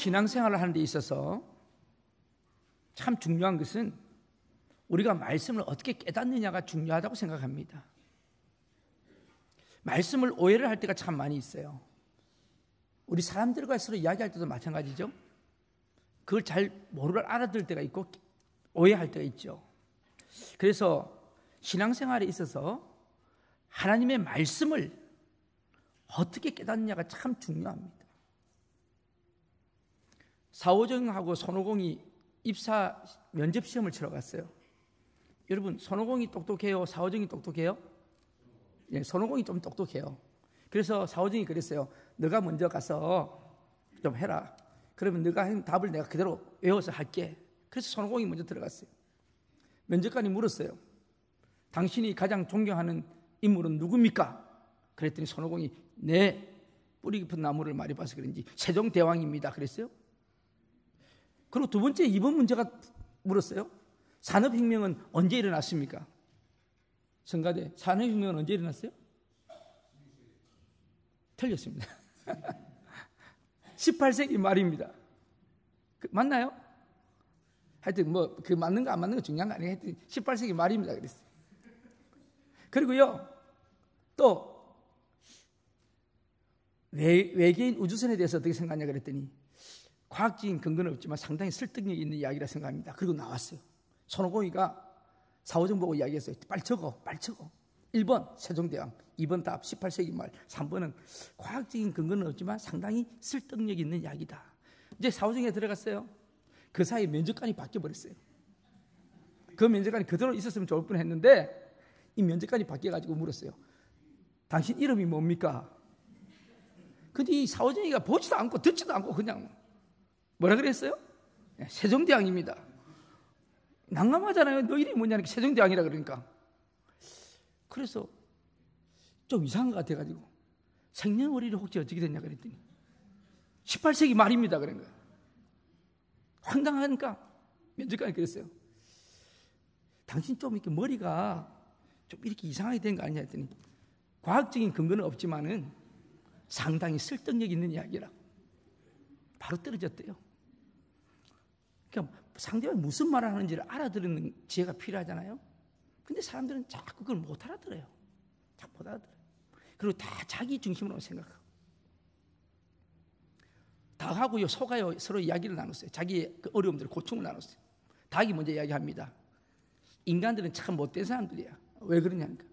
신앙생활을 하는 데 있어서 참 중요한 것은 우리가 말씀을 어떻게 깨닫느냐가 중요하다고 생각합니다. 말씀을 오해를 할 때가 참 많이 있어요. 우리 사람들과 서로 이야기할 때도 마찬가지죠. 그걸 잘 모르고 알아들을 때가 있고 오해할 때가 있죠. 그래서 신앙생활에 있어서 하나님의 말씀을 어떻게 깨닫느냐가 참 중요합니다. 사오정하고 손오공이 입사 면접 시험을 치러 갔어요. 여러분, 손오공이 똑똑해요? 사오정이 똑똑해요? 예, 손오공이 좀 똑똑해요. 그래서 사오정이 그랬어요. 너가 먼저 가서 좀 해라. 그러면 너가 한 답을 내가 그대로 외워서 할게. 그래서 손오공이 먼저 들어갔어요. 면접관이 물었어요. 당신이 가장 존경하는 인물은 누굽니까? 그랬더니 손오공이 네, 뿌리 깊은 나무를 많이 봐서 그런지 세종대왕입니다. 그랬어요. 그리고 두 번째 2번 문제가 물었어요. 산업혁명은 언제 일어났습니까? 성가대, 산업혁명은 언제 일어났어요? 틀렸습니다. 18세기 말입니다. 맞나요? 하여튼 뭐 그 맞는 거 안 맞는 거 중요한 거 아니에요. 하여튼 18세기 말입니다. 그랬어요. 그리고요, 또 외계인 우주선에 대해서 어떻게 생각하냐 그랬더니 과학적인 근거는 없지만 상당히 설득력 있는 이야기라 생각합니다. 그리고 나왔어요. 손오공이가 사오정 보고 이야기했어요. 빨리 적어, 빨리 적어. 1번 세종대왕, 2번 답 18세기 말, 3번은 과학적인 근거는 없지만 상당히 설득력 있는 이야기다. 이제 사오정에 들어갔어요. 그 사이에 면접관이 바뀌어버렸어요. 그 면접관이 그대로 있었으면 좋을 뻔했는데 이 면접관이 바뀌어가지고 물었어요. 당신 이름이 뭡니까? 근데 이 사오정이가 보지도 않고 듣지도 않고 그냥 뭐라 그랬어요? 세종대왕입니다. 난감하잖아요. 너 이름이 뭐냐니까 세종대왕이라 그러니까. 그래서 좀 이상한 것 같아가지고 생년월일이 혹시 어떻게 됐냐 그랬더니 18세기 말입니다. 그런 거예요. 황당하니까 면접관이 그랬어요. 당신 좀 이렇게 머리가 좀 이렇게 이상하게 된 거 아니냐 했더니 과학적인 근거는 없지만은 상당히 설득력 있는 이야기라고. 바로 떨어졌대요. 그러니까 상대방이 무슨 말을 하는지를 알아들는 지혜가 필요하잖아요. 근데 사람들은 자꾸 그걸 못 알아들어요. 자꾸 못 알아들어요. 그리고 다 자기 중심으로 생각하고. 닭하고요, 소가요 서로 이야기를 나눴어요. 자기의 그 어려움들, 고충을 나눴어요. 닭이 먼저 이야기합니다. 인간들은 참 못된 사람들이야. 왜 그러냐니까.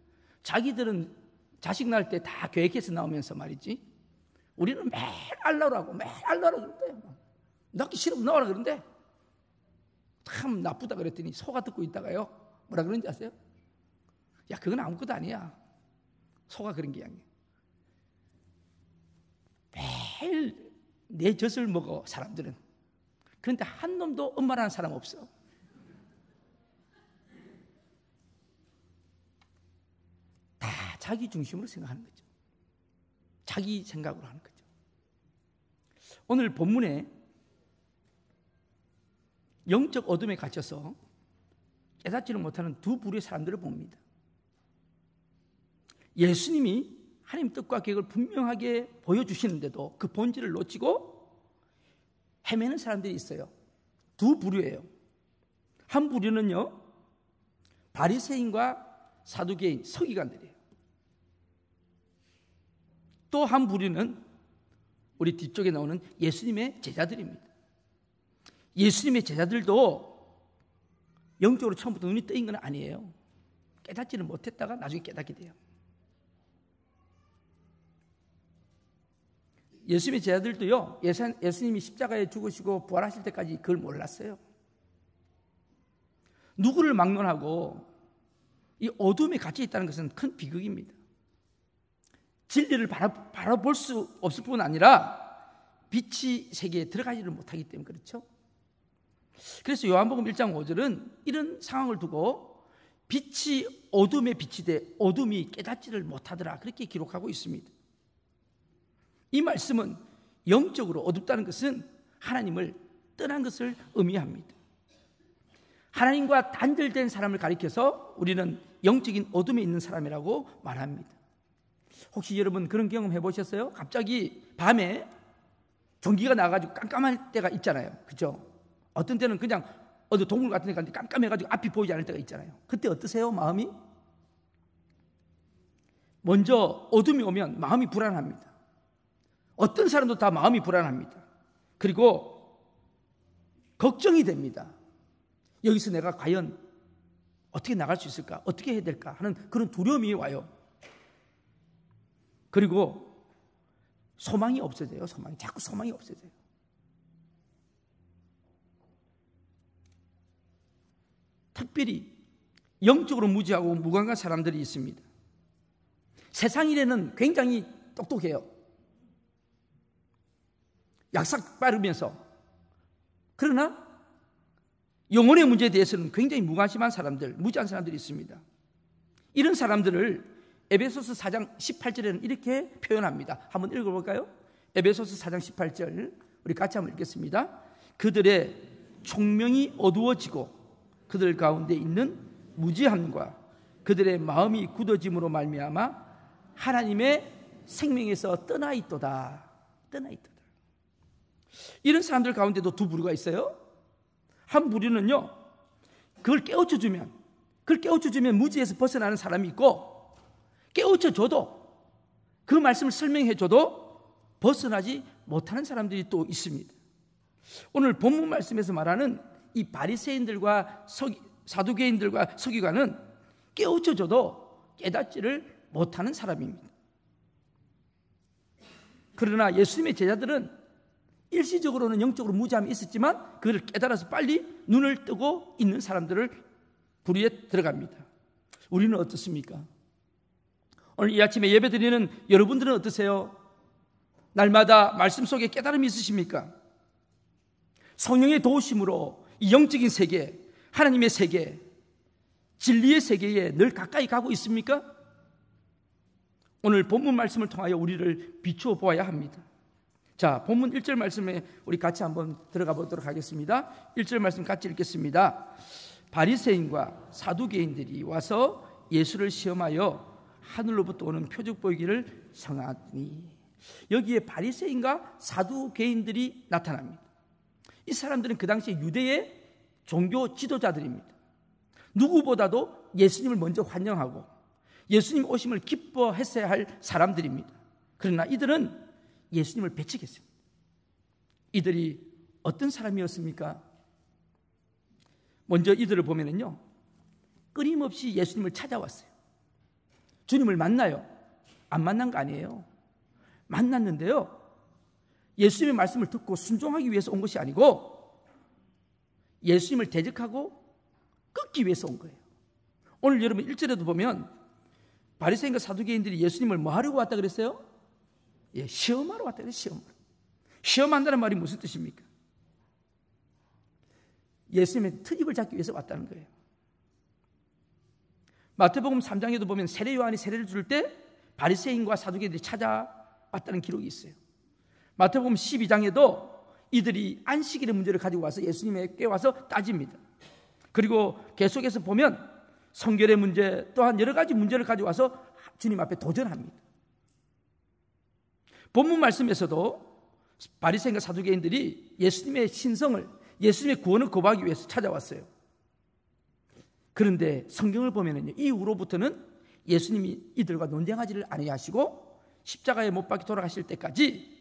자기들은 자식 낳을 때 다 계획해서 나오면서 말이지. 우리는 매일 알라라고 그러는데 낳기 싫으면 나오라 그러는데 참 나쁘다 그랬더니 소가 듣고 있다가요. 뭐라 그런지 아세요? 야, 그건 아무것도 아니야. 소가 그런 게 아니에요. 매일 내 젖을 먹어 사람들은. 그런데 한 놈도 엄마라는 사람 없어. 다 자기 중심으로 생각하는 거죠. 자기 생각으로 하는 거죠. 오늘 본문에 영적 어둠에 갇혀서 깨닫지를 못하는 두 부류의 사람들을 봅니다. 예수님이 하나님 뜻과 계획을 분명하게 보여주시는데도 그 본질을 놓치고 헤매는 사람들이 있어요. 두 부류예요. 한 부류는요, 바리새인과 사두개인, 서기관들이에요. 또 한 부류는 우리 뒤쪽에 나오는 예수님의 제자들입니다. 예수님의 제자들도 영적으로 처음부터 눈이 뜨인 건 아니에요. 깨닫지는 못했다가 나중에 깨닫게 돼요. 예수님의 제자들도요, 예수님이 십자가에 죽으시고 부활하실 때까지 그걸 몰랐어요. 누구를 막론하고 이 어둠에 갇혀 있다는 것은 큰 비극입니다. 진리를 바라볼 수 없을 뿐 아니라 빛이 세계에 들어가지를 못하기 때문에 그렇죠. 그래서 요한복음 1장 5절은 이런 상황을 두고 빛이 어둠에 빛이 돼 어둠이 깨닫지를 못하더라 그렇게 기록하고 있습니다. 이 말씀은 영적으로 어둡다는 것은 하나님을 떠난 것을 의미합니다. 하나님과 단절된 사람을 가리켜서 우리는 영적인 어둠에 있는 사람이라고 말합니다. 혹시 여러분 그런 경험 해보셨어요? 갑자기 밤에 전기가 나가지고 깜깜할 때가 있잖아요. 그죠? 어떤 때는 그냥 어디 동굴 같은 데 갔는데 깜깜해가지고 앞이 보이지 않을 때가 있잖아요. 그때 어떠세요? 마음이? 먼저 어둠이 오면 마음이 불안합니다. 어떤 사람도 다 마음이 불안합니다. 그리고 걱정이 됩니다. 여기서 내가 과연 어떻게 나갈 수 있을까? 어떻게 해야 될까? 하는 그런 두려움이 와요. 그리고 소망이 없어져요. 자꾸 소망이 없어져요. 특별히 영적으로 무지하고 무감각한 사람들이 있습니다. 세상 일에는 굉장히 똑똑해요. 약삭 빠르면서. 그러나 영혼의 문제에 대해서는 굉장히 무관심한 사람들, 무지한 사람들이 있습니다. 이런 사람들을 에베소서 4장 18절에는 이렇게 표현합니다. 한번 읽어볼까요? 에베소서 4장 18절 우리 같이 한번 읽겠습니다. 그들의 총명이 어두워지고 그들 가운데 있는 무지함과 그들의 마음이 굳어짐으로 말미암아 하나님의 생명에서 떠나 있도다. 이런 사람들 가운데도 두 부류가 있어요. 한 부류는요, 그걸 깨우쳐주면 무지에서 벗어나는 사람이 있고, 깨우쳐줘도 그 말씀을 설명해줘도 벗어나지 못하는 사람들이 또 있습니다. 오늘 본문 말씀에서 말하는 이 바리새인들과 사두개인들과 서기관은 깨우쳐줘도 깨닫지를 못하는 사람입니다. 그러나 예수님의 제자들은 일시적으로는 영적으로 무지함이 있었지만 그걸 깨달아서 빨리 눈을 뜨고 있는 사람들을 부류에 들어갑니다. 우리는 어떻습니까? 오늘 이 아침에 예배드리는 여러분들은 어떠세요? 날마다 말씀 속에 깨달음이 있으십니까? 성령의 도우심으로 이 영적인 세계, 하나님의 세계, 진리의 세계에 늘 가까이 가고 있습니까? 오늘 본문 말씀을 통하여 우리를 비추어 보아야 합니다. 자, 본문 1절 말씀에 우리 같이 한번 들어가 보도록 하겠습니다. 1절 말씀 같이 읽겠습니다. 바리새인과 사두개인들이 와서 예수를 시험하여 하늘로부터 오는 표적 보이기를 청하더니, 여기에 바리새인과 사두개인들이 나타납니다. 이 사람들은 그 당시 유대의 종교 지도자들입니다. 누구보다도 예수님을 먼저 환영하고 예수님 오심을 기뻐했어야 할 사람들입니다. 그러나 이들은 예수님을 배척했습니다. 이들이 어떤 사람이었습니까? 먼저 이들을 보면은요, 끊임없이 예수님을 찾아왔어요. 주님을 만나요. 안 만난 거 아니에요. 만났는데요, 예수님의 말씀을 듣고 순종하기 위해서 온 것이 아니고 예수님을 대적하고 끊기 위해서 온 거예요. 오늘 여러분 1절에도 보면 바리새인과 사두개인들이 예수님을 뭐 하려고 왔다 그랬어요? 예, 시험하러 왔다 그랬어요. 시험한다는 말이 무슨 뜻입니까? 예수님의 트집을 잡기 위해서 왔다는 거예요. 마태복음 3장에도 보면 세례 요한이 세례를 줄 때 바리새인과 사두개인들이 찾아왔다는 기록이 있어요. 마태복음 12장에도 이들이 안식일의 문제를 가지고 와서 예수님에게 와서 따집니다. 그리고 계속해서 보면 성결의 문제 또한 여러 가지 문제를 가지고 와서 주님 앞에 도전합니다. 본문 말씀에서도 바리새인과 사두개인들이 예수님의 신성을, 예수님의 구원을 거부하기 위해서 찾아왔어요. 그런데 성경을 보면은요, 이후로부터는 예수님이 이들과 논쟁하지를 아니하시고 십자가에 못 박혀 돌아가실 때까지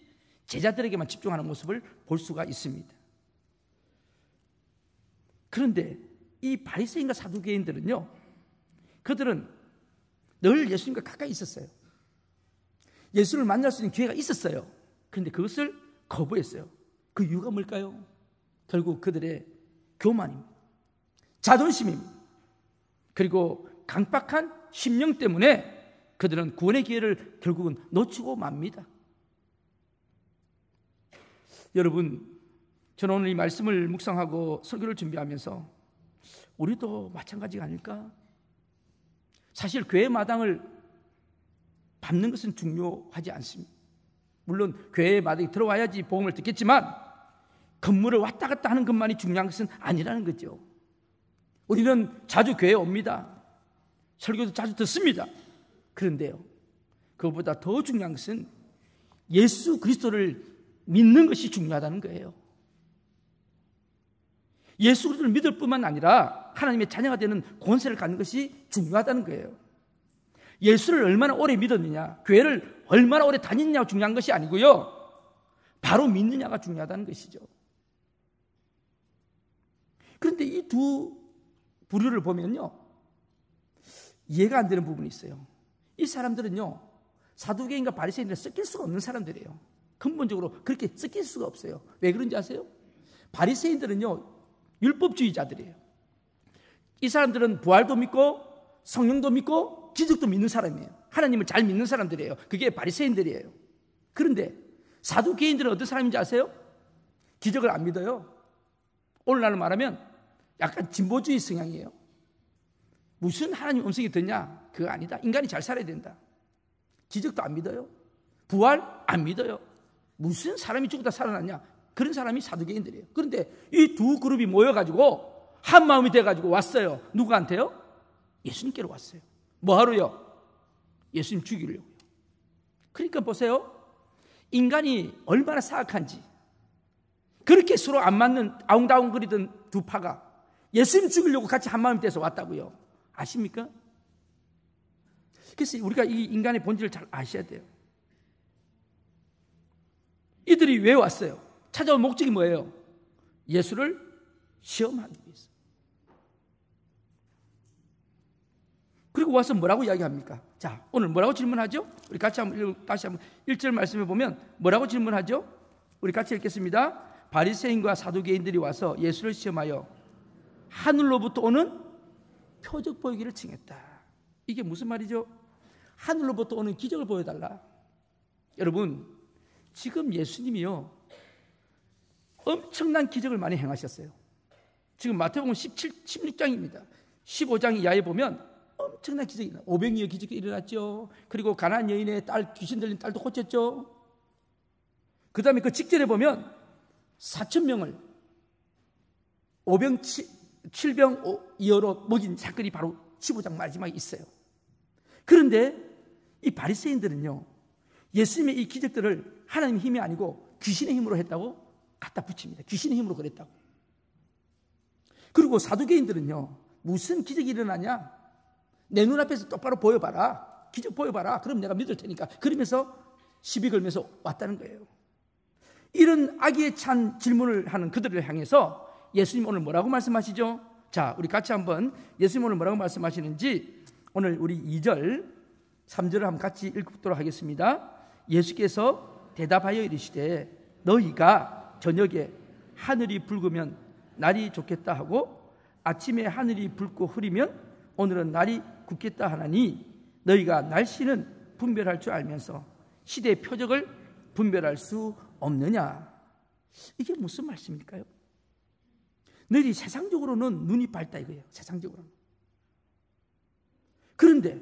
제자들에게만 집중하는 모습을 볼 수가 있습니다. 그런데 이 바리새인과 사두개인들은요, 그들은 늘 예수님과 가까이 있었어요. 예수를 만날 수 있는 기회가 있었어요. 그런데 그것을 거부했어요. 그 이유가 뭘까요? 결국 그들의 교만입니다. 자존심입니다. 그리고 강박한 심령 때문에 그들은 구원의 기회를 결국은 놓치고 맙니다. 여러분, 저는 오늘 이 말씀을 묵상하고 설교를 준비하면서 우리도 마찬가지가 아닐까? 사실 교회 마당을 밟는 것은 중요하지 않습니다. 물론 교회 마당에 들어와야지 복음을 듣겠지만 건물을 왔다 갔다 하는 것만이 중요한 것은 아니라는 거죠. 우리는 자주 교회에 옵니다. 설교도 자주 듣습니다. 그런데요, 그것보다 더 중요한 것은 예수 그리스도를 믿는 것이 중요하다는 거예요. 예수 그리스도를 믿을 뿐만 아니라 하나님의 자녀가 되는 권세를 갖는 것이 중요하다는 거예요. 예수를 얼마나 오래 믿었느냐, 교회를 얼마나 오래 다녔느냐가 중요한 것이 아니고요, 바로 믿느냐가 중요하다는 것이죠. 그런데 이 두 부류를 보면요, 이해가 안 되는 부분이 있어요. 이 사람들은요, 사두개인과 바리새인들은 섞일 수가 없는 사람들이에요. 근본적으로 그렇게 섞일 수가 없어요. 왜 그런지 아세요? 바리새인들은요, 율법주의자들이에요. 이 사람들은 부활도 믿고 성령도 믿고 기적도 믿는 사람이에요. 하나님을 잘 믿는 사람들이에요. 그게 바리새인들이에요. 그런데 사두개인들은 어떤 사람인지 아세요? 기적을 안 믿어요. 오늘날로 말하면 약간 진보주의 성향이에요. 무슨 하나님 음성이 듣냐? 그거 아니다. 인간이 잘 살아야 된다. 기적도 안 믿어요. 부활 안 믿어요. 무슨 사람이 죽었다 살아났냐? 그런 사람이 사두개인들이에요. 그런데 이 두 그룹이 모여가지고 한 마음이 돼가지고 왔어요. 누구한테요? 예수님께로 왔어요. 뭐 하러요? 예수님 죽이려고요. 그러니까 보세요. 인간이 얼마나 사악한지. 그렇게 서로 안 맞는 아웅다웅거리던 두 파가 예수님 죽이려고 같이 한 마음이 돼서 왔다고요. 아십니까? 그래서 우리가 이 인간의 본질을 잘 아셔야 돼요. 이들이 왜 왔어요? 찾아온 목적이 뭐예요? 예수를 시험하기 위해서. 그리고 와서 뭐라고 이야기합니까? 자, 오늘 뭐라고 질문하죠? 우리 같이 다시 한번 1절 말씀해 보면 뭐라고 질문하죠? 우리 같이 읽겠습니다. 바리새인과 사두개인들이 와서 예수를 시험하여 하늘로부터 오는 표적 보이기를 칭했다. 이게 무슨 말이죠? 하늘로부터 오는 기적을 보여달라. 여러분, 지금 예수님이요, 엄청난 기적을 많이 행하셨어요. 지금 마태복음 16장입니다. 15장 이하에 보면 엄청난 기적이 일어나요. 오병이어 기적이 일어났죠. 그리고 가나안 여인의 딸, 귀신 들린 딸도 고쳤죠. 그 다음에 그 직전에 보면 4,000명을 오병 7병 2어로 먹인 사건이 바로 15장 마지막에 있어요. 그런데 이 바리새인들은요, 예수님의 이 기적들을 하나님의 힘이 아니고 귀신의 힘으로 했다고 갖다 붙입니다. 귀신의 힘으로 그랬다고. 그리고 사두개인들은요, 무슨 기적이 일어나냐? 내 눈앞에서 똑바로 보여봐라. 기적 보여봐라. 그럼 내가 믿을 테니까. 그러면서 시비 걸면서 왔다는 거예요. 이런 악의에 찬 질문을 하는 그들을 향해서 예수님 오늘 뭐라고 말씀하시죠? 자, 우리 같이 한번 예수님 오늘 뭐라고 말씀하시는지 오늘 우리 2절, 3절을 한번 같이 읽도록 하겠습니다. 예수께서 대답하여 이르시되 너희가 저녁에 하늘이 붉으면 날이 좋겠다 하고 아침에 하늘이 붉고 흐리면 오늘은 날이 굳겠다 하나니 너희가 날씨는 분별할 줄 알면서 시대의 표적을 분별할 수 없느냐? 이게 무슨 말씀일까요? 너희들이 세상적으로는 눈이 밝다 이거예요. 세상적으로는. 그런데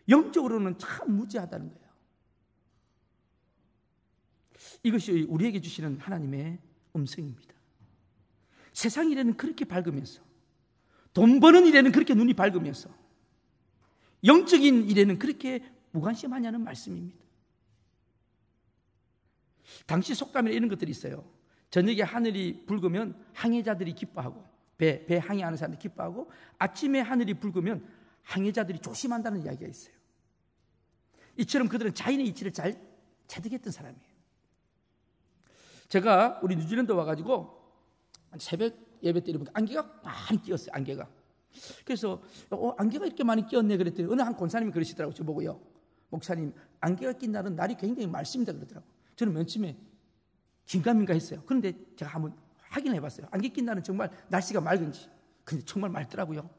영적으로는 참 무지하다는 거예요. 이것이 우리에게 주시는 하나님의 음성입니다. 세상 일에는 그렇게 밝으면서, 돈 버는 일에는 그렇게 눈이 밝으면서, 영적인 일에는 그렇게 무관심하냐는 말씀입니다. 당시 속담에 이런 것들이 있어요. 저녁에 하늘이 붉으면 항해자들이 기뻐하고, 배 항해하는 사람들이 기뻐하고, 아침에 하늘이 붉으면 항해자들이 조심한다는 이야기가 있어요. 이처럼 그들은 자연의 이치를 잘 체득했던 사람이에요. 제가 우리 뉴질랜드 와가지고 새벽 예배 때 이러면 안개가 많이 끼었어요. 안개가. 그래서 안개가 이렇게 많이 끼었네 그랬더니 어느 한 권사님이 그러시더라고요. 저보고요, 목사님, 안개가 낀 날은 날이 굉장히 맑습니다 그러더라고요. 저는 맨 처음에 긴가민가 했어요. 그런데 제가 한번 확인해 봤어요. 안개 낀 날은 정말 날씨가 맑은지. 근데 정말 맑더라고요.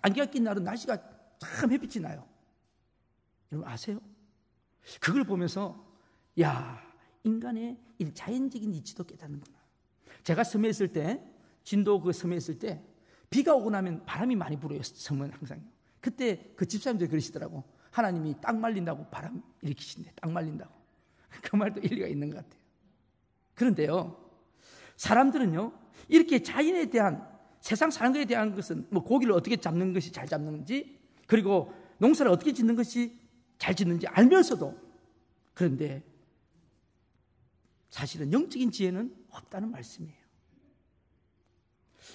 안개가 낀 날은 날씨가 참 햇빛이 나요. 여러분 아세요? 그걸 보면서 야, 인간의 이 자연적인 이치도 깨닫는구나. 제가 섬에 있을 때, 진도 그 섬에 있을 때 비가 오고 나면 바람이 많이 불어요. 섬은 항상. 그때 그 집사님들이 그러시더라고. 하나님이 땅 말린다고 바람 일으키신대. 땅 말린다고. 그 말도 일리가 있는 것 같아요. 그런데요, 사람들은요, 이렇게 자연에 대한, 세상 사는 것에 대한 것은 뭐 고기를 어떻게 잡는 것이 잘 잡는지, 그리고 농사를 어떻게 짓는 것이 잘 짓는지 알면서도, 그런데 사실은 영적인 지혜는 없다는 말씀이에요.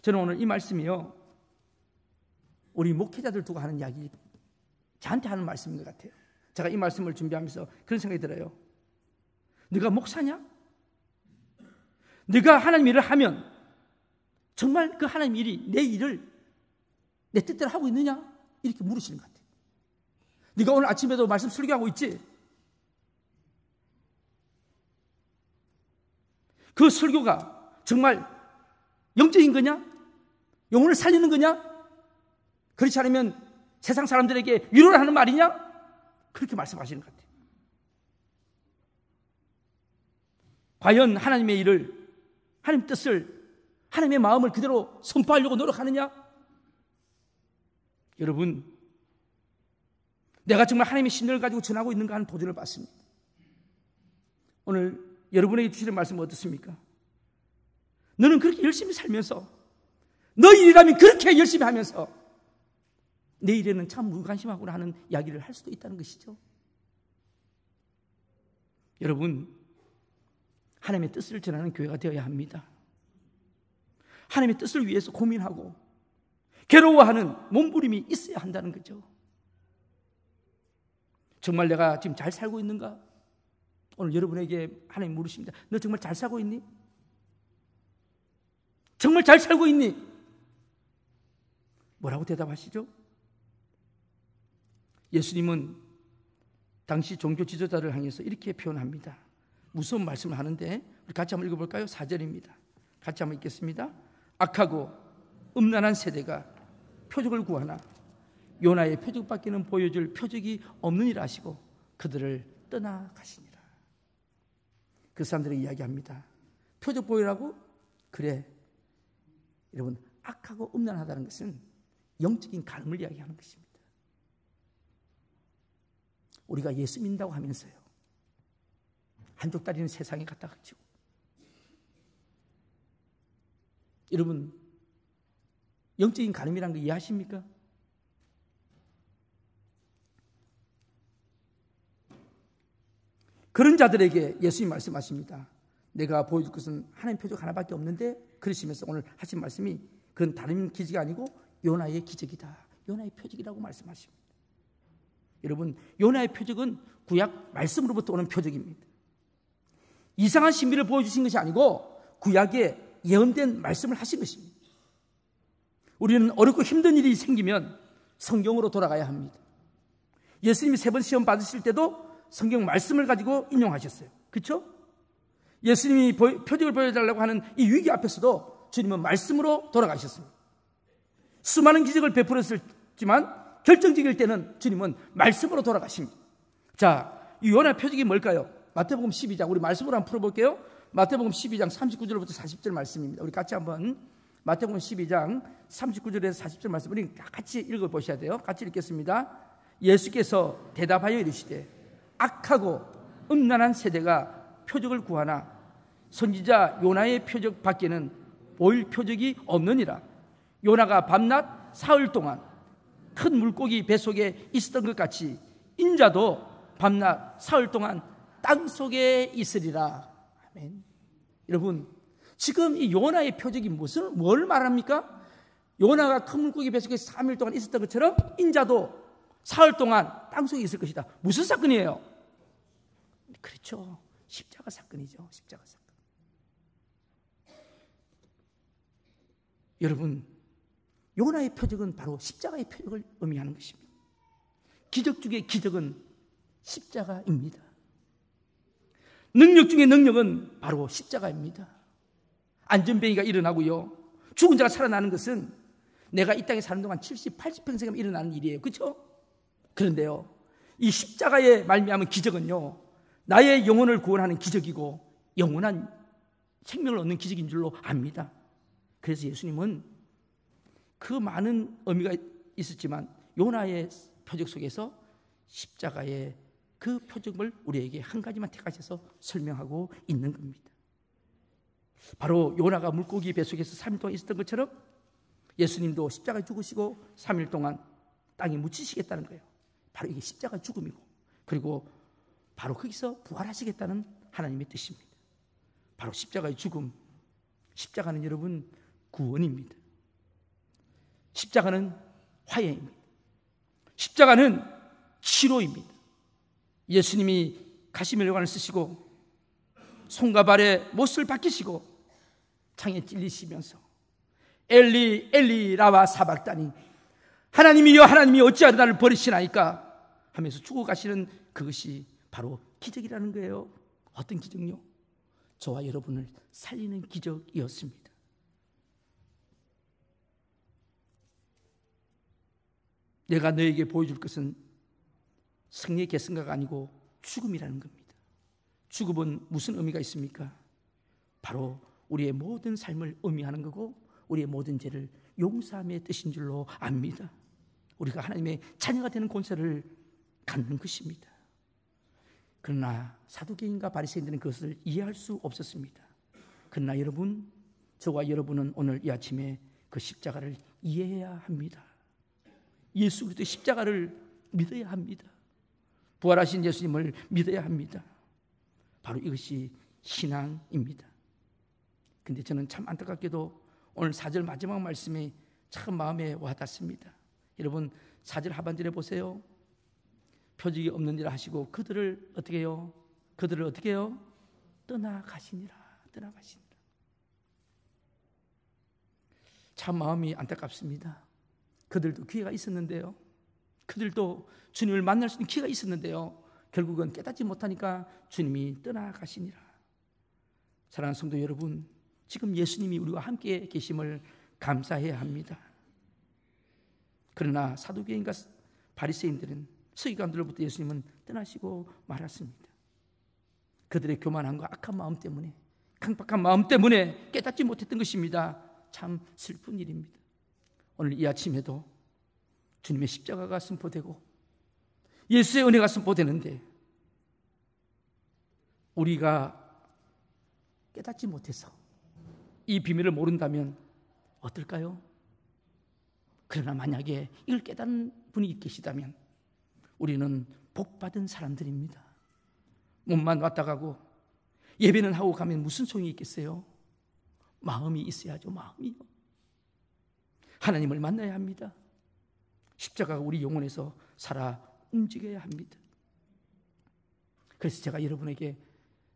저는 오늘 이 말씀이요, 우리 목회자들 두고 하는 이야기, 저한테 하는 말씀인 것 같아요. 제가 이 말씀을 준비하면서 그런 생각이 들어요. 네가 목사냐? 네가 하나님 일을 하면 정말 그 하나님 일이 내 일을 내 뜻대로 하고 있느냐? 이렇게 물으시는 것 같아요. 네가 오늘 아침에도 말씀 설교하고 있지? 그 설교가 정말 영적인 거냐? 영혼을 살리는 거냐? 그렇지 않으면 세상 사람들에게 위로를 하는 말이냐? 그렇게 말씀하시는 것 같아요. 과연 하나님의 일을, 하나님 뜻을, 하나님의 마음을 그대로 선포하려고 노력하느냐? 여러분, 내가 정말 하나님의 신뢰를 가지고 전하고 있는가 하는 도전을 받습니다. 오늘 여러분에게 주시는 말씀은 어떻습니까? 너는 그렇게 열심히 살면서, 너 일이라면 그렇게 열심히 하면서 내 일에는 참 무관심하구나 하는 이야기를 할 수도 있다는 것이죠. 여러분, 하나님의 뜻을 전하는 교회가 되어야 합니다. 하나님의 뜻을 위해서 고민하고 괴로워하는 몸부림이 있어야 한다는 거죠. 정말 내가 지금 잘 살고 있는가? 오늘 여러분에게 하나님 물으십니다. 너 정말 잘 살고 있니? 정말 잘 살고 있니? 뭐라고 대답하시죠? 예수님은 당시 종교 지도자를 향해서 이렇게 표현합니다. 무서운 말씀을 하는데 우리 같이 한번 읽어볼까요? 4절입니다. 같이 한번 읽겠습니다. 악하고 음란한 세대가 표적을 구하나 요나의 표적밖에는 보여줄 표적이 없느니라 하시고 그들을 떠나가시니라. 그 사람들이 이야기합니다. 표적 보이라고? 그래. 여러분, 악하고 음란하다는 것은 영적인 가늠을 이야기하는 것입니다. 우리가 예수 믿는다고 하면서요, 한쪽 다리는 세상에 갖다 갖추고, 여러분, 영적인 가늠이라는 거 이해하십니까? 그런 자들에게 예수님 말씀하십니다. 내가 보여줄 것은 하나님 표적 하나밖에 없는데, 그러시면서 오늘 하신 말씀이 그건 다른 기적이 아니고 요나의 기적이다, 요나의 표적이라고 말씀하십니다. 여러분, 요나의 표적은 구약 말씀으로부터 오는 표적입니다. 이상한 신비를 보여주신 것이 아니고 구약에 예언된 말씀을 하신 것입니다. 우리는 어렵고 힘든 일이 생기면 성경으로 돌아가야 합니다. 예수님이 3번 시험 받으실 때도 성경 말씀을 가지고 인용하셨어요. 그렇죠? 예수님이 표적을 보여달라고 하는 이 위기 앞에서도 주님은 말씀으로 돌아가셨습니다. 수많은 기적을 베풀었지만 결정적일 때는 주님은 말씀으로 돌아가십니다. 자, 이 요나 표적이 뭘까요? 마태복음 12장, 우리 말씀으로 한번 풀어볼게요. 마태복음 12장 39절부터 40절 말씀입니다. 우리 같이 한번 마태복음 12장 39절에서 40절 말씀 우리 같이 읽어보셔야 돼요. 같이 읽겠습니다. 예수께서 대답하여 이르시되 악하고 음란한 세대가 표적을 구하나 선지자 요나의 표적 밖에는 보일 표적이 없느니라. 요나가 밤낮 사흘 동안 큰 물고기 뱃속에 있었던 것 같이 인자도 밤낮 사흘 동안 땅속에 있으리라. 아멘. 여러분, 지금 이 요나의 표적이 뭘 말합니까? 요나가 큰 물고기 뱃속에 3일 동안 있었던 것처럼 인자도 사흘 동안 땅속에 있을 것이다. 무슨 사건이에요? 그렇죠. 십자가 사건이죠. 십자가 사건. 여러분, 요나의 표적은 바로 십자가의 표적을 의미하는 것입니다. 기적 중에 기적은 십자가입니다. 능력 중에 능력은 바로 십자가입니다. 안전뱅이가 일어나고요, 죽은 자가 살아나는 것은 내가 이 땅에 사는 동안 70, 80평생이면 일어나는 일이에요. 그렇죠? 그런데요, 이 십자가의 말미암은 기적은요, 나의 영혼을 구원하는 기적이고 영원한 생명을 얻는 기적인 줄로 압니다. 그래서 예수님은 그 많은 의미가 있었지만 요나의 표적 속에서 십자가의 그 표적을 우리에게 한 가지만 택하셔서 설명하고 있는 겁니다. 바로 요나가 물고기 뱃속에서 3일 동안 있었던 것처럼 예수님도 십자가에 죽으시고 3일 동안 땅에 묻히시겠다는 거예요. 바로 이게 십자가 죽음이고, 그리고 바로 거기서 부활하시겠다는 하나님의 뜻입니다. 바로 십자가의 죽음. 십자가는 여러분 구원입니다. 십자가는 화해입니다. 십자가는 치료입니다. 예수님이 가시멜로관을 쓰시고 손과 발에 못을 박히시고 창에 찔리시면서 엘리 엘리 라마 사박다니, 하나님이여 하나님이 어찌하여 나를 버리시나이까 하면서 죽어가시는 그것이 바로 기적이라는 거예요. 어떤 기적요? 저와 여러분을 살리는 기적이었습니다. 내가 너에게 보여줄 것은 승리의 계승가가 아니고 죽음이라는 겁니다. 죽음은 무슨 의미가 있습니까? 바로 우리의 모든 삶을 의미하는 거고 우리의 모든 죄를 용서함의 뜻인 줄로 압니다. 우리가 하나님의 자녀가 되는 권세를 갖는 것입니다. 그러나 사두개인과 바리새인들은 그것을 이해할 수 없었습니다. 그러나 여러분, 저와 여러분은 오늘 이 아침에 그 십자가를 이해해야 합니다. 예수 그리스도의 십자가를 믿어야 합니다. 부활하신 예수님을 믿어야 합니다. 바로 이것이 신앙입니다. 근데 저는 참 안타깝게도 오늘 4절 마지막 말씀이 참 마음에 와닿습니다. 여러분 4절 하반절에 보세요. 표적이 없는 일을 하시고 그들을 어떻게 해요? 그들을 어떻게 해요? 떠나가시니라. 떠나가시니라. 참 마음이 안타깝습니다. 그들도 기회가 있었는데요. 그들도 주님을 만날 수 있는 기회가 있었는데요. 결국은 깨닫지 못하니까 주님이 떠나가시니라. 사랑하는 성도 여러분, 지금 예수님이 우리와 함께 계심을 감사해야 합니다. 그러나 사두개인과 바리새인들은, 서기관들로부터 예수님은 떠나시고 말았습니다. 그들의 교만함과 악한 마음 때문에, 강박한 마음 때문에 깨닫지 못했던 것입니다. 참 슬픈 일입니다. 오늘 이 아침에도 주님의 십자가가 선포되고 예수의 은혜가 선포되는데 우리가 깨닫지 못해서 이 비밀을 모른다면 어떨까요? 그러나 만약에 이걸 깨닫는 분이 계시다면 우리는 복받은 사람들입니다. 몸만 왔다 가고 예배는 하고 가면 무슨 소용이 있겠어요? 마음이 있어야죠. 마음이요. 하나님을 만나야 합니다. 십자가가 우리 영혼에서 살아 움직여야 합니다. 그래서 제가 여러분에게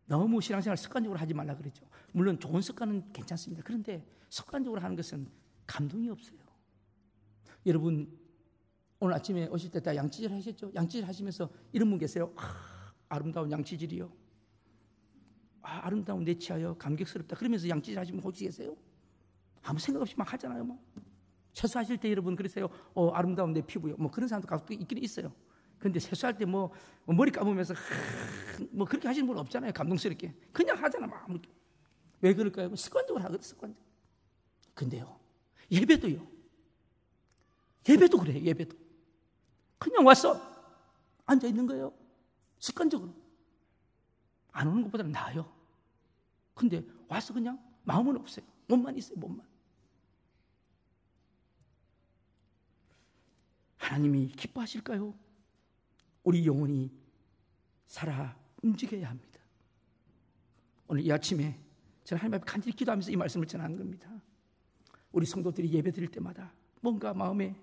너무 신앙생활 습관적으로 하지 말라 그랬죠. 물론 좋은 습관은 괜찮습니다. 그런데 습관적으로 하는 것은 감동이 없어요. 여러분 오늘 아침에 오실 때 다 양치질 하셨죠? 양치질 하시면서 이런 분 계세요. 아름다운 양치질이요. 아름다운 내 치아요. 감격스럽다. 그러면서 양치질 하시면 혹시 계세요? 아무 생각 없이 막 하잖아요. 뭐. 세수하실 때 여러분 그러세요. 아름다운 내 피부요. 뭐 그런 사람도 가끔 있긴 있어요. 그런데 세수할 때 뭐 머리 감으면서 뭐 그렇게 하시는 분 없잖아요. 감동스럽게. 그냥 하잖아. 막. 왜 그럴까요? 습관적으로 하거든. 습관적으로. 근데요. 예배도요. 예배도 그래요. 예배도. 그냥 와서 앉아 있는 거예요. 습관적으로. 안 오는 것보다는 나아요. 근데 와서 그냥 마음은 없어요. 몸만 있어요. 몸만. 하나님이 기뻐하실까요? 우리 영혼이 살아 움직여야 합니다. 오늘 이 아침에 저는 하나님 앞에 간절히 기도하면서 이 말씀을 전하는 겁니다. 우리 성도들이 예배 드릴 때마다 뭔가 마음에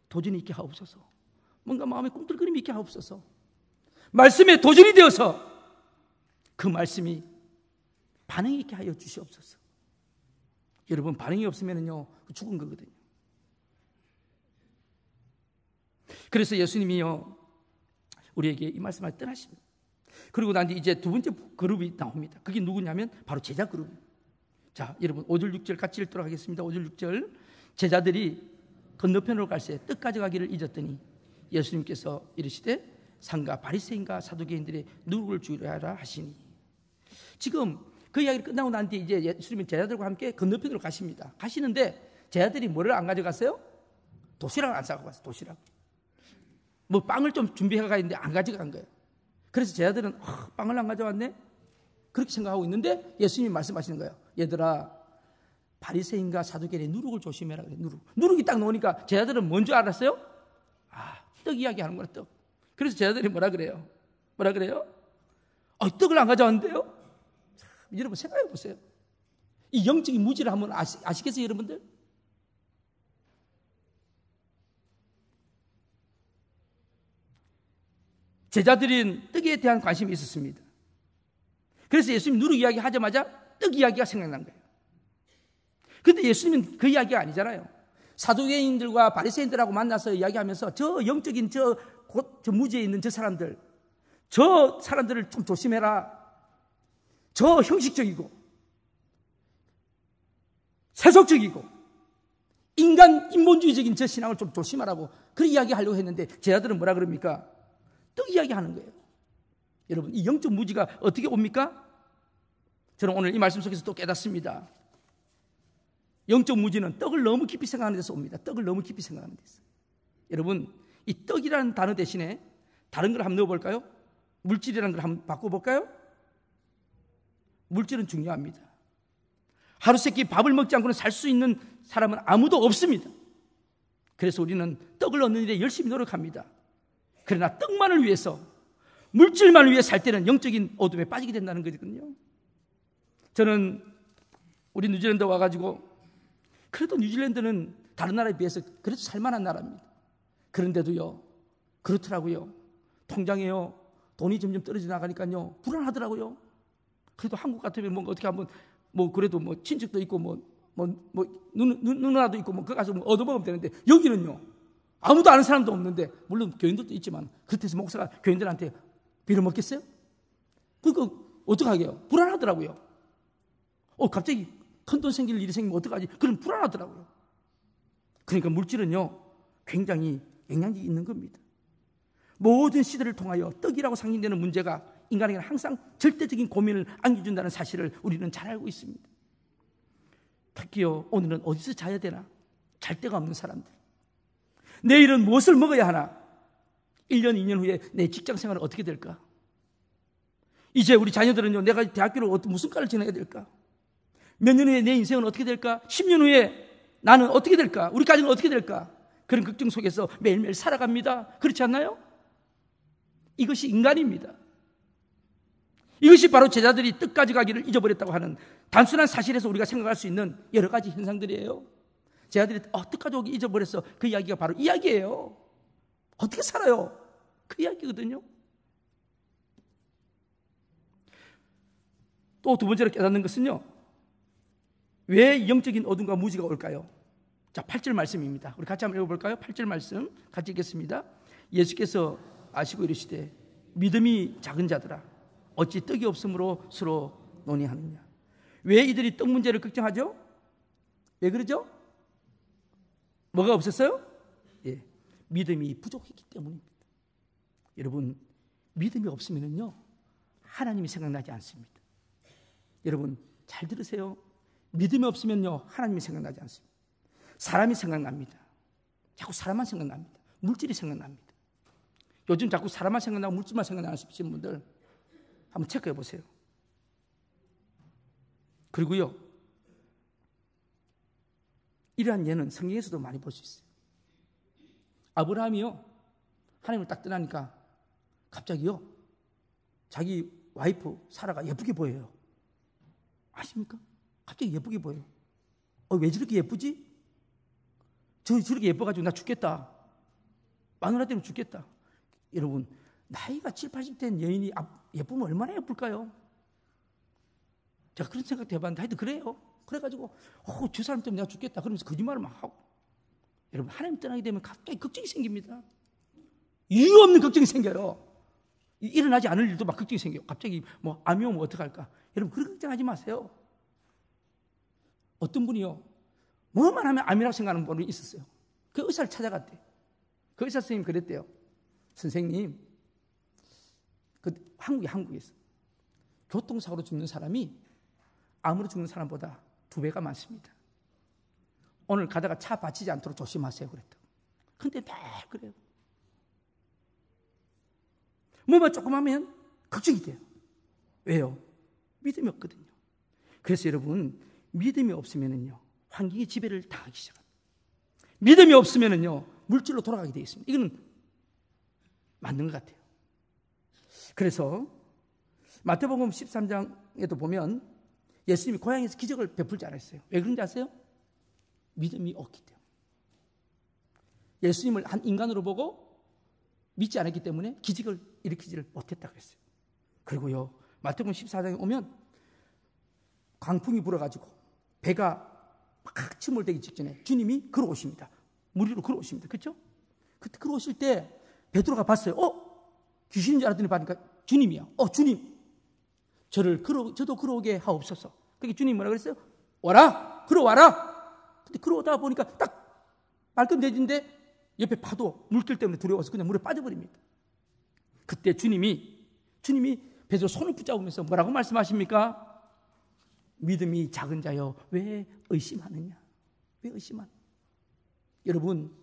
도전이 있게 하옵소서. 뭔가 마음에 꿈틀거림이 있게 하옵소서. 말씀에 도전이 되어서 그 말씀이 반응이 있게 하여 주시옵소서. 여러분 반응이 없으면요 죽은 거거든요. 그래서 예수님이요 우리에게 이 말씀을 떠나십니다. 그리고 난 이제 두 번째 그룹이 나옵니다. 그게 누구냐면 바로 제자 그룹. 자 여러분 5절 6절 같이 읽도록 하겠습니다. 5절 6절. 제자들이 건너편으로 갈 새 떡 가져가기를 잊었더니 예수님께서 이르시되 상가 바리새인과 사두개인들의 누룩을 주의하라 하시니. 지금 그 이야기를 끝나고 난 뒤에 이제 예수님은 제자들과 함께 건너편으로 가십니다. 가시는데 제자들이 뭐를 안 가져갔어요? 도시락을 안 싸고 갔어요. 도시락. 뭐 빵을 좀 준비해 가는데 안 가져간 거예요. 그래서 제자들은 빵을 안 가져왔네? 그렇게 생각하고 있는데 예수님이 말씀하시는 거예요. 얘들아 바리새인과 사두개인의 누룩을 조심해라. 누룩이 딱 나오니까 제자들은 뭔지 알았어요? 떡 이야기하는 거야. 떡. 그래서 제자들이 뭐라 그래요? 떡을 안 가져왔는데요? 여러분 생각해 보세요. 이 영적인 무지를 한번 아시겠어요, 여러분들? 제자들은 떡에 대한 관심이 있었습니다. 그래서 예수님 누룩 이야기 하자마자 떡 이야기가 생각난 거예요. 그런데 예수님은 그 이야기가 아니잖아요. 사두개인들과 바리새인들하고 만나서 이야기하면서 저 영적인 저 무지에 있는 저 사람들을 좀 조심해라. 저 형식적이고 세속적이고 인본주의적인 저 신앙을 좀 조심하라고 그 이야기 하려고 했는데 제자들은 뭐라 그럽니까? 떡 이야기 하는 거예요. 여러분, 이 영적 무지가 어떻게 옵니까? 저는 오늘 이 말씀 속에서 또 깨닫습니다. 영적 무지는 떡을 너무 깊이 생각하는 데서 옵니다. 떡을 너무 깊이 생각하는 데서. 여러분, 이 떡이라는 단어 대신에 다른 걸 한번 넣어볼까요? 물질이라는 걸 한번 바꿔볼까요? 물질은 중요합니다. 하루 세끼 밥을 먹지 않고는 살 수 있는 사람은 아무도 없습니다. 그래서 우리는 떡을 얻는 일에 열심히 노력합니다. 그러나 떡만을 위해서, 물질만을 위해 살 때는 영적인 어둠에 빠지게 된다는 거거든요. 저는 우리 뉴질랜드 와가지고, 그래도 뉴질랜드는 다른 나라에 비해서 그래도 살만한 나라입니다. 그런데도요, 그렇더라고요. 통장에요, 돈이 점점 떨어져 나가니까요, 불안하더라고요. 그래도 한국 같으면 뭔가 어떻게 한번, 그래도 친척도 있고, 누나도 있고, 그거 가서 얻어먹으면 되는데, 여기는요, 아무도 아는 사람도 없는데, 물론 교인들도 있지만, 그렇다고 목사가 교인들한테 빌어먹겠어요? 그거 어떡하게요? 불안하더라고요. 갑자기 큰 돈 생길 일이 생기면 어떡하지? 그럼 불안하더라고요. 그러니까 물질은요, 굉장히 영향력이 있는 겁니다. 모든 시대를 통하여 떡이라고 상징되는 문제가 인간에게는 항상 절대적인 고민을 안겨준다는 사실을 우리는 잘 알고 있습니다. 특히요, 오늘은 어디서 자야 되나? 잘 데가 없는 사람들. 내일은 무엇을 먹어야 하나? 1년, 2년 후에 내 직장 생활은 어떻게 될까? 이제 우리 자녀들은요, 내가 대학교를 무슨 과를 지나야 될까? 몇 년 후에 내 인생은 어떻게 될까? 10년 후에 나는 어떻게 될까? 우리 가정은 어떻게 될까? 그런 걱정 속에서 매일매일 살아갑니다. 그렇지 않나요? 이것이 인간입니다. 이것이 바로 제자들이 떡 가져가기를 잊어버렸다고 하는 단순한 사실에서 우리가 생각할 수 있는 여러 가지 현상들이에요. 제자들이 떡 가져오기 잊어버렸어. 그 이야기가 바로 이야기예요. 어떻게 살아요? 그 이야기거든요. 또 두 번째로 깨닫는 것은요, 왜 영적인 어둠과 무지가 올까요? 자, 8절 말씀입니다. 우리 같이 한번 읽어볼까요? 8절 말씀 같이 읽겠습니다. 예수께서 아시고 이르시되 믿음이 작은 자들아 어찌 떡이 없으므로 서로 논의하느냐. 왜 이들이 떡 문제를 걱정하죠? 왜 그러죠? 뭐가 없었어요? 예, 믿음이 부족했기 때문입니다. 여러분, 믿음이 없으면요, 하나님이 생각나지 않습니다. 여러분, 잘 들으세요. 믿음이 없으면요, 하나님이 생각나지 않습니다. 사람이 생각납니다. 자꾸 사람만 생각납니다. 물질이 생각납니다. 요즘 자꾸 사람만 생각나고 물질만 생각나시는 분들 한번 체크해 보세요. 그리고요, 이러한 예는 성경에서도 많이 볼 수 있어요. 아브라함이요, 하나님을 딱 떠나니까 갑자기요, 자기 와이프 사라가 예쁘게 보여요. 아십니까? 갑자기 예쁘게 보여요. 왜 저렇게 예쁘지? 저렇게 예뻐가지고 나 죽겠다. 마누라 때문에 죽겠다. 여러분, 나이가 7, 80된 여인이 예쁘면 얼마나 예쁠까요? 제가 그런 생각도 해봤는데 하여튼 그래요. 그래가지고 저 사람 때문에 내가 죽겠다 그러면서 거짓말을 막 하고. 여러분, 하나님 떠나게 되면 갑자기 걱정이 생깁니다. 이유 없는 걱정이 생겨요. 일어나지 않을 일도 막 걱정이 생겨요. 갑자기 암이 오면 어떡할까? 여러분, 그런 걱정하지 마세요. 어떤 분이요, 뭐만 하면 암이라고 생각하는 분이 있었어요. 그 의사를 찾아갔대. 그 의사 선생님이 그랬대요. 선생님, 한국에서 교통사고로 죽는 사람이 암으로 죽는 사람보다 2배가 많습니다. 오늘 가다가 차 받치지 않도록 조심하세요 그랬다. 근데 매일 그래요. 뭐만 조금 하면 걱정이 돼요. 왜요? 믿음이 없거든요. 그래서 여러분, 믿음이 없으면은요, 환경의 지배를 당하기 시작합니다. 믿음이 없으면은요, 물질로 돌아가게 되어 있습니다. 이거는 맞는 것 같아요. 그래서 마태복음 13장에도 보면 예수님이 고향에서 기적을 베풀지 않았어요. 왜 그런지 아세요? 믿음이 없기 때문에. 예수님을 한 인간으로 보고 믿지 않았기 때문에 기적을 일으키지를 못했다 그랬어요. 그리고요, 마태복음 14장에 오면 광풍이 불어가지고 배가 막 침몰되기 직전에 주님이 걸어오십니다. 물 위로 걸어오십니다. 그렇죠? 그때 걸어오실 때 베드로가 봤어요. 귀신인 줄 알았더니 보니까 주님이야. 주님, 저도 걸어오게 하옵소서. 그게 주님 뭐라 그랬어요? 와라, 걸어와라. 근데 걸어오다 보니까 딱 말끔 내진데 옆에 파도, 물길 때문에 두려워서 그냥 물에 빠져버립니다. 그때 주님이 베드로 손을 붙잡으면서 뭐라고 말씀하십니까? 믿음이 작은 자여 왜 의심하느냐? 왜 의심하느냐? 여러분,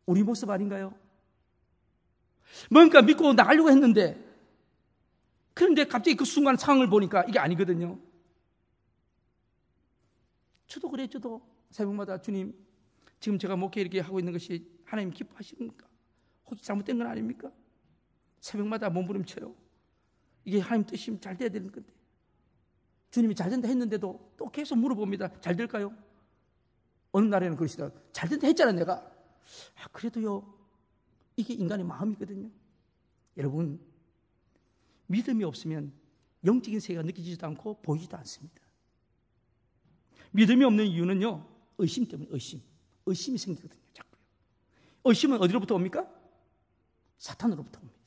우리 모습 아닌가요? 뭔가 믿고 나가려고 했는데, 그런데 갑자기 그 순간 상황을 보니까 이게 아니거든요. 저도 그래, 저도 새벽마다 주님, 지금 제가 목회 이렇게 하고 있는 것이 하나님 기뻐하십니까? 혹시 잘못된 건 아닙니까? 새벽마다 몸부림쳐요. 이게 하나님 뜻이면 잘 돼야 되는 건데, 주님이 잘 된다 했는데도 또 계속 물어봅니다. 잘 될까요? 어느 날에는 그러시더라고요. 잘 된다 했잖아 내가. 그래도요, 이게 인간의 마음이거든요. 여러분, 믿음이 없으면 영적인 세계가 느껴지지도 않고 보이지도 않습니다. 믿음이 없는 이유는요, 의심 때문에. 의심이 생기거든요. 자꾸요. 의심은 어디로부터 옵니까? 사탄으로부터 옵니다.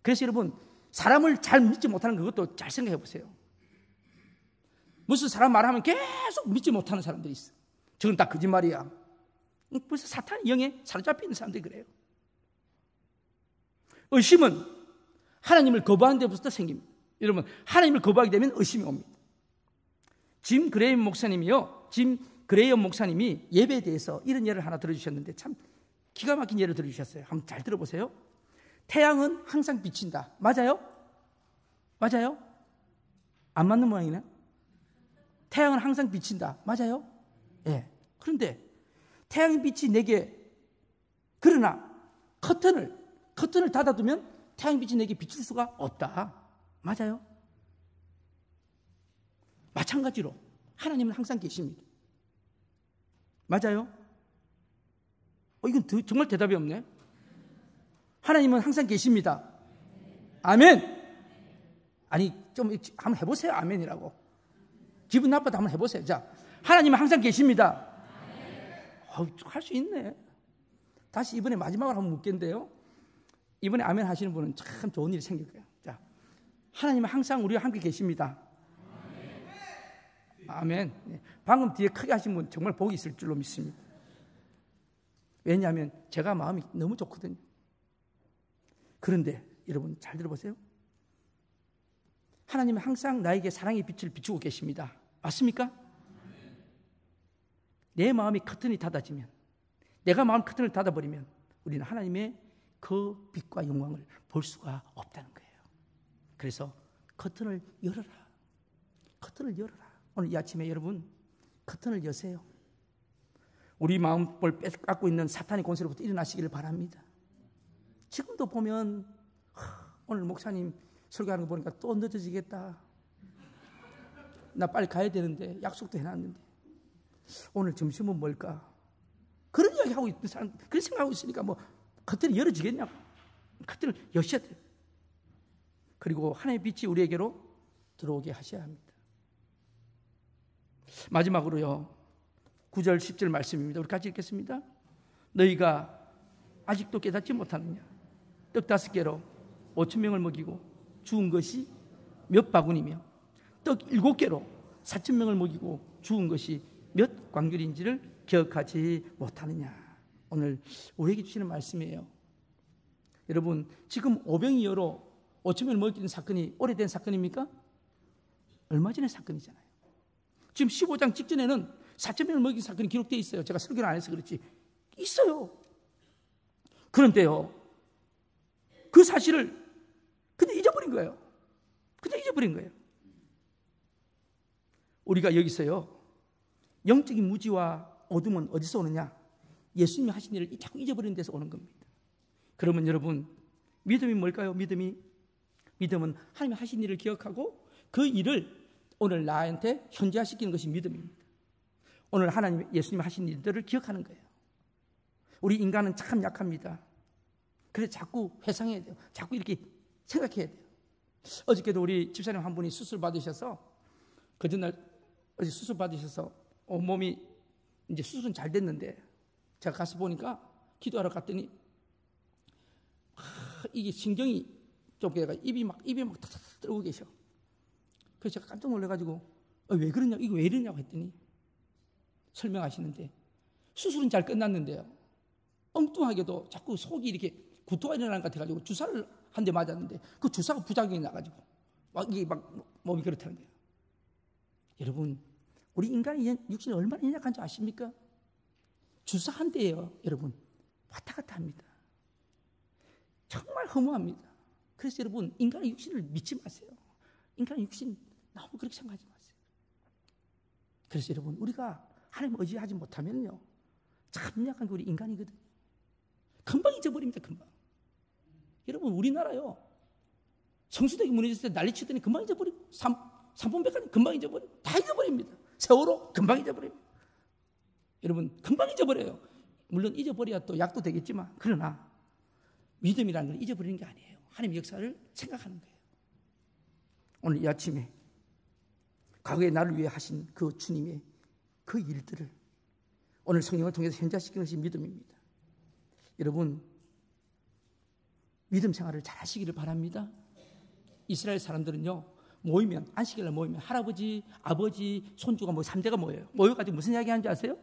그래서 여러분, 사람을 잘 믿지 못하는 그것도 잘 생각해 보세요. 무슨 사람 말하면 계속 믿지 못하는 사람들이 있어. 저건 다 거짓말이야. 벌써 사탄의 영에 사로잡혀 있는 사람들이 그래요. 의심은 하나님을 거부하는 데부터 생깁니다. 여러분, 하나님을 거부하게 되면 의심이 옵니다. 짐 그레이엄 목사님이 예배에 대해서 이런 예를 하나 들어주셨는데 참 기가 막힌 예를 들어주셨어요. 한번 잘 들어보세요. 태양은 항상 비친다. 맞아요? 맞아요? 안 맞는 모양이네. 태양은 항상 비친다. 맞아요? 예. 그런데 태양의 빛이 내게, 그러나 커튼을 닫아두면 태양의 빛이 내게 비칠 수가 없다. 맞아요? 마찬가지로 하나님은 항상 계십니다. 맞아요? 이건 정말 대답이 없네. 하나님은 항상 계십니다. 아멘. 아니, 좀 한번 해보세요. 아멘이라고. 기분 나빠도 한번 해보세요. 자, 하나님은 항상 계십니다. 할 수 있네. 다시 이번에 마지막으로 한번 묻겠는데요. 이번에 아멘 하시는 분은 참 좋은 일이 생길 거예요. 자, 하나님은 항상 우리와 함께 계십니다. 아멘. 방금 뒤에 크게 하신 분 정말 복이 있을 줄로 믿습니다. 왜냐하면 제가 마음이 너무 좋거든요. 그런데 여러분 잘 들어보세요. 하나님은 항상 나에게 사랑의 빛을 비추고 계십니다. 맞습니까? 내 마음이 커튼이 닫아지면, 내가 마음 커튼을 닫아버리면 우리는 하나님의 그 빛과 영광을 볼 수가 없다는 거예요. 그래서 커튼을 열어라. 커튼을 열어라. 오늘 이 아침에 여러분 커튼을 여세요. 우리 마음을 뺏고 있는 사탄의 권세로부터 일어나시기를 바랍니다. 지금도 보면 오늘 목사님 설교하는 거 보니까 또 늦어지겠다. 나 빨리 가야 되는데 약속도 해놨는데 오늘 점심은 뭘까? 그런 이야기 하고 있는 사람, 그런 생각하고 있으니까 뭐 커튼이 열어지겠냐고. 커튼을 여셔야 돼요. 그리고 하나님의 빛이 우리에게로 들어오게 하셔야 합니다. 마지막으로요, 9절 10절 말씀입니다. 우리 같이 읽겠습니다. 너희가 아직도 깨닫지 못하느냐? 떡 5개로 5,000명을 먹이고 주운 것이 몇 바구니며 떡 7개로 4,000명을 먹이고 주운 것이 몇 광귤인지를 기억하지 못하느냐? 오늘 우리에게 주시는 말씀이에요. 여러분, 지금 오병이어로 5,000명을 먹이는 사건이 오래된 사건입니까? 얼마 전의 사건이잖아요. 지금 15장 직전에는 4,000명을 먹인 사건이 기록되어 있어요. 제가 설교를 안 해서 그렇지. 있어요. 그런데요, 그 사실을 그냥 잊어버린 거예요. 우리가 여기서요, 영적인 무지와 어둠은 어디서 오느냐? 예수님이 하신 일을 자꾸 잊어버리는 데서 오는 겁니다. 그러면 여러분, 믿음이 뭘까요? 믿음은 하나님이 하신 일을 기억하고 그 일을 오늘 나한테 현재화시키는 것이 믿음입니다. 오늘 하나님, 예수님이 하신 일들을 기억하는 거예요. 우리 인간은 참 약합니다. 그래서 자꾸 회상해야 돼요. 자꾸 이렇게 생각해야 돼요. 어저께도 우리 집사님 한 분이 수술 받으셔서, 그 전날 어제 수술 받으셔서 온몸이 이제 수술은 잘 됐는데, 제가 가서 보니까 기도하러 갔더니 이게 신경이 좀 입이 막 탁탁 떨고 계셔. 그래서 제가 깜짝 놀라가지고 왜 그러냐, 이거 왜 이러냐고 했더니 설명하시는데, 수술은 잘 끝났는데요, 엉뚱하게도 자꾸 속이 이렇게 구토가 일어나는 것 같아가지고 주사를 한 대 맞았는데 그 주사가 부작용이 나가지고 이게 막 몸이 그렇다는 거예요. 여러분, 우리 인간의 육신이 얼마나 연약한지 아십니까? 주사 한 대예요, 여러분. 왔다 갔다 합니다. 정말 허무합니다. 그래서 여러분, 인간의 육신을 믿지 마세요. 인간의 육신 너무 그렇게 생각하지 마세요. 그래서 여러분, 우리가 하나님 의지하지 못하면요, 참 약한 게 우리 인간이거든요. 금방 잊어버립니다. 금방. 여러분, 우리나라요, 성수대교 무너졌을 때 난리치더니 금방 잊어버리고, 삼분백까지 금방 잊어버리고, 다 잊어버립니다. 세월호 금방 잊어버립니다. 여러분, 금방 잊어버려요. 물론 잊어버려야 또 약도 되겠지만, 그러나 믿음이라는 걸 잊어버리는 게 아니에요. 하나님의 역사를 생각하는 거예요. 오늘 이 아침에 과거에 나를 위해 하신 그 주님의 그 일들을 오늘 성령을 통해서 현자시키는 것이 믿음입니다. 여러분, 믿음 생활을 잘 하시기를 바랍니다. 이스라엘 사람들은요, 모이면, 안식일날 모이면 할아버지, 아버지, 손주가 3대가 모여요. 모여가지고 무슨 이야기 하는지 아세요?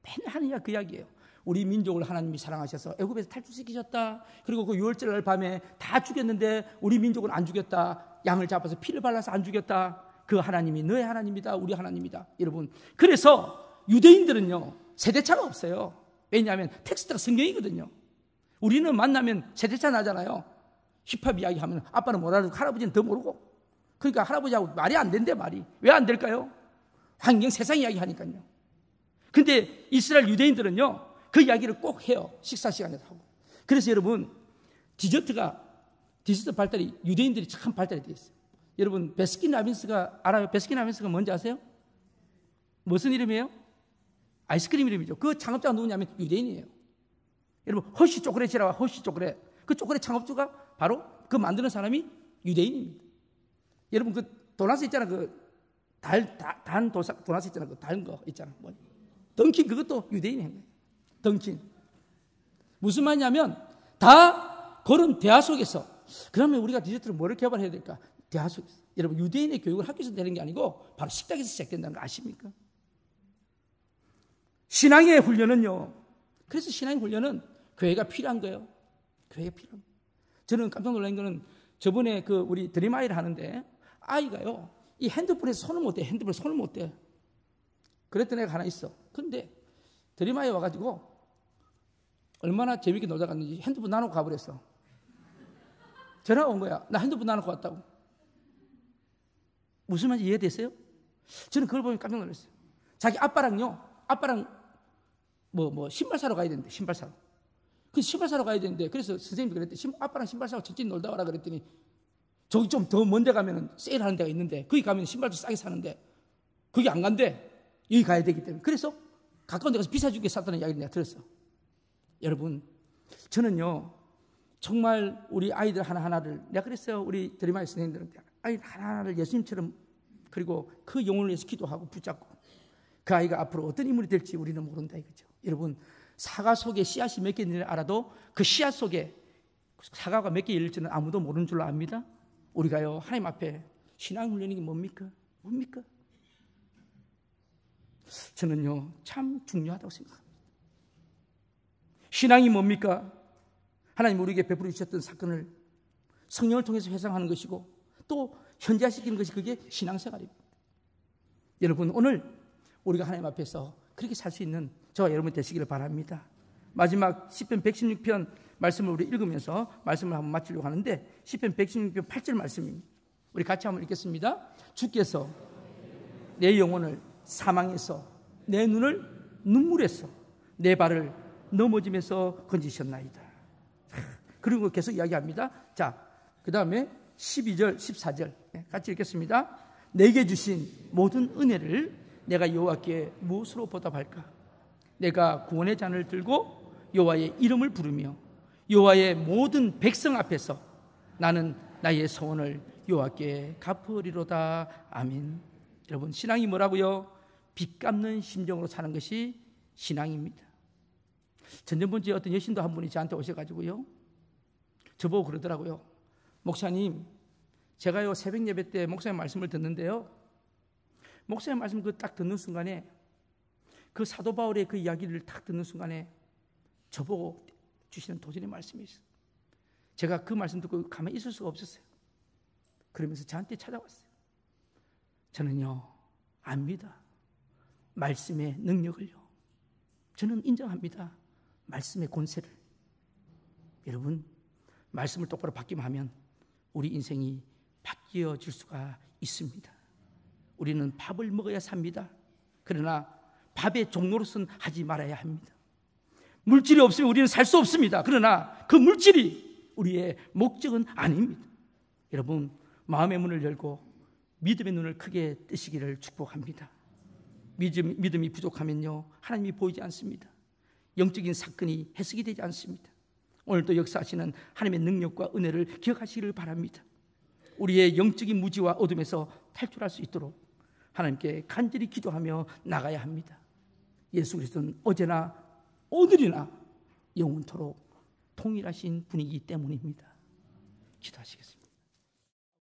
맨날 하는 이야기, 그 이야기예요. 우리 민족을 하나님이 사랑하셔서 애굽에서 탈출시키셨다. 그리고 그 6월절 날 밤에 다 죽였는데 우리 민족은 안 죽였다. 양을 잡아서 피를 발라서 안 죽였다. 그 하나님이 너의 하나님이다. 우리 하나님이다. 여러분, 그래서 유대인들은요, 세대차가 없어요. 왜냐하면 텍스트가 성경이거든요. 우리는 만나면 세대차 나잖아요. 힙합 이야기하면 아빠는 못 알아듣고 할아버지는 더 모르고. 그러니까 할아버지하고 말이 안 된대, 말이. 왜 안 될까요? 환경, 세상 이야기 하니까요. 근데 이스라엘 유대인들은요, 그 이야기를 꼭 해요. 식사 시간에 하고. 그래서 여러분, 디저트 발달이, 유대인들이 참 발달이 되어 있어요. 여러분, 베스킨라빈스가 알아요? 베스킨라빈스가 뭔지 아세요? 무슨 이름이에요? 아이스크림 이름이죠. 그 창업자가 누구냐면 유대인이에요. 여러분, 허쉬 초콜릿이라고, 허쉬 초콜릿. 그 초콜릿 창업주가 바로 그 만드는 사람이 유대인입니다. 여러분, 그 도넛 있잖아. 그 단 도넛 있잖아. 그 단 거 있잖아. 던킨, 그것도 유대인이 한 거예요. 던킨. 무슨 말이냐면, 다 그런 대화 속에서, 그러면 우리가 디저트를 뭐를 개발해야 될까? 대화 속에서. 여러분, 유대인의 교육을 학교에서 되는 게 아니고 바로 식탁에서 시작된다는 거 아십니까? 신앙의 훈련은요, 그래서 신앙의 훈련은 교회가 필요한 거예요. 교회가 필요한 거예요. 저는 깜짝 놀란 거는 저번에 우리 드림아이를 하는데 아이가요, 이 핸드폰에서 손을 못 대. 핸드폰에 손을 못 대. 그랬던 애가 하나 있어. 근데 드림아이 와가지고 얼마나 재밌게 놀다 갔는지 핸드폰 나눠고 가버렸어. 전화가 온 거야. 나 핸드폰 나눠고 왔다고. 무슨 말인지 이해됐어요? 저는 그걸 보면 깜짝 놀랐어요. 자기 아빠랑 신발 사러 가야 되는데, 신발 사러. 그 신발 사러 가야 되는데, 그래서 선생님이 그랬대. 아빠랑 신발 사러 천천히 놀다 와라 그랬더니, 저기 좀 더 먼 데 가면 세일하는 데가 있는데, 거기 가면 신발도 싸게 사는데, 거기 안 간대. 여기 가야 되기 때문에. 그래서 가까운 데 가서 비싸 주게 샀다는 이야기를 내가 들었어. 여러분, 저는요, 정말 우리 아이들 하나하나를, 내가 그랬어요. 우리 드리마이 선생님들한테 아이들 하나하나를 예수님처럼, 그리고 그 영혼을 위해서 기도하고 붙잡고, 그 아이가 앞으로 어떤 인물이 될지 우리는 모른다 이거죠. 여러분, 사과 속에 씨앗이 몇 개 있는지 알아도 그 씨앗 속에 사과가 몇 개 있을지는 아무도 모르는 줄로 압니다. 우리가요, 하나님 앞에 신앙 훈련이 뭡니까? 뭡니까? 저는요, 참 중요하다고 생각합니다. 신앙이 뭡니까? 하나님 우리에게 베풀어 주셨던 사건을 성령을 통해서 회상하는 것이고, 또 현재화시키는 것이 그게 신앙생활입니다. 여러분, 오늘 우리가 하나님 앞에서 그렇게 살 수 있는 저와 여러분 되시기를 바랍니다. 마지막 시편 116편 말씀을 우리 읽으면서 말씀을 한번 마치려고 하는데, 시편 116편 8절 말씀입니다. 우리 같이 한번 읽겠습니다. 주께서 내 영혼을 사망에서, 내 눈을 눈물에서, 내 발을 넘어짐에서 건지셨나이다. 그리고 계속 이야기합니다. 자, 그 다음에 12절, 14절 같이 읽겠습니다. 내게 주신 모든 은혜를 내가 여호와께 무엇으로 보답할까? 내가 구원의 잔을 들고 여호와의 이름을 부르며 여호와의 모든 백성 앞에서 나는 나의 소원을 여호와께 갚으리로다. 아멘. 여러분, 신앙이 뭐라고요? 빚 갚는 심정으로 사는 것이 신앙입니다. 전전번주에 어떤 여신도 한 분이 저한테 오셔가지고요, 저보고 그러더라고요. 목사님, 제가요 새벽 예배 때 목사님 말씀을 듣는데요, 목사님 말씀 그 딱 듣는 순간에, 그 사도 바울의 그 이야기를 딱 듣는 순간에 저보고 주시는 도전의 말씀이 있어요. 제가 그 말씀 듣고 가만히 있을 수가 없었어요. 그러면서 저한테 찾아왔어요. 저는요 압니다. 말씀의 능력을요, 저는 인정합니다. 말씀의 권세를. 여러분, 말씀을 똑바로 받기만 하면 우리 인생이 바뀌어질 수가 있습니다. 우리는 밥을 먹어야 삽니다. 그러나 밥의 종로로서는 하지 말아야 합니다. 물질이 없으면 우리는 살 수 없습니다. 그러나 그 물질이 우리의 목적은 아닙니다. 여러분, 마음의 문을 열고 믿음의 눈을 크게 뜨시기를 축복합니다. 믿음이 부족하면요 하나님이 보이지 않습니다. 영적인 사건이 해석이 되지 않습니다. 오늘도 역사하시는 하나님의 능력과 은혜를 기억하시기를 바랍니다. 우리의 영적인 무지와 어둠에서 탈출할 수 있도록 하나님께 간절히 기도하며 나가야 합니다. 예수 그리스도는 어제나 오늘이나 영원토록 동일하신 분이기 때문입니다. 기도하시겠습니다.